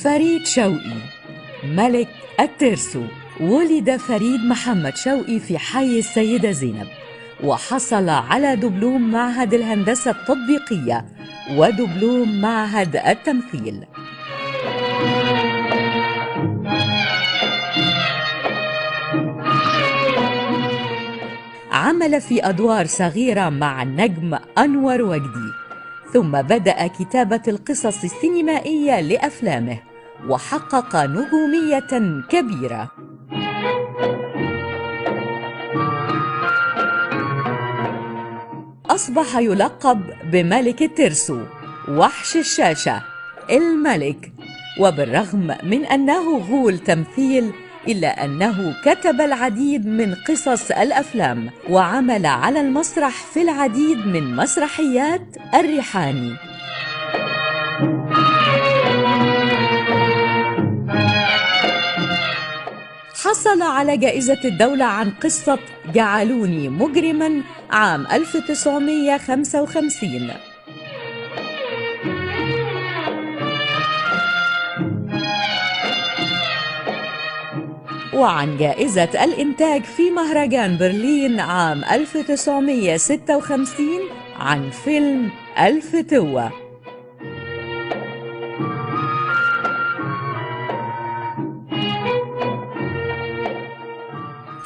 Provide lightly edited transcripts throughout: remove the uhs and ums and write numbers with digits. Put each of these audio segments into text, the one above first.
فريد شوقي ملك الترسو. ولد فريد محمد شوقي في حي السيدة زينب، وحصل على دبلوم معهد الهندسة التطبيقية ودبلوم معهد التمثيل. عمل في أدوار صغيرة مع النجم أنور وجدي، ثم بدأ كتابة القصص السينمائية لأفلامه وحقق نجومية كبيرة. أصبح يلقب بملك الترسو، وحش الشاشة، الملك. وبالرغم من أنه غول تمثيل إلا أنه كتب العديد من قصص الأفلام وعمل على المسرح في العديد من مسرحيات الريحاني. حصل على جائزة الدولة عن قصة جعلوني مجرما عام 1955، وعن جائزة الإنتاج في مهرجان برلين عام 1956 عن فيلم الفتوة.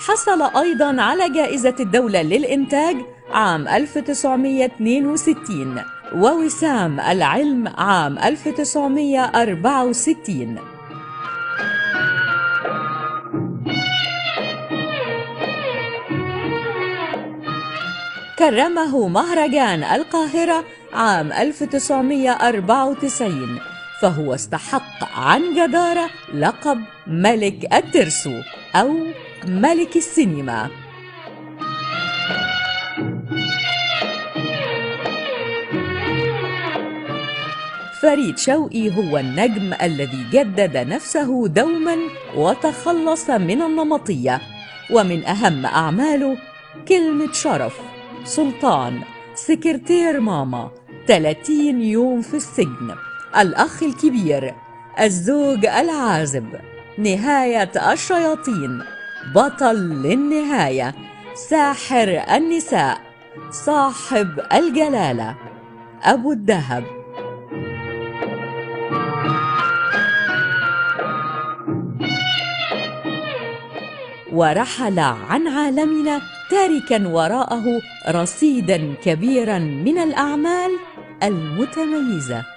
حصل أيضاً على جائزة الدولة للإنتاج عام 1962 ووسام العلم عام 1964. كرمه مهرجان القاهرة عام 1994، فهو استحق عن جدارة لقب ملك الترسو أو ملك السينما. فريد شوقي هو النجم الذي جدد نفسه دوما وتخلص من النمطية، ومن أهم أعماله كلمة شرف، سلطان، سكرتير ماما، 30 يوم في السجن، الأخ الكبير، الزوج العازب، نهاية الشياطين، بطل للنهاية، ساحر النساء، صاحب الجلالة، أبو الدهب. ورحل عن عالمنا تاركا وراءه رصيدا كبيرا من الأعمال المتميزة.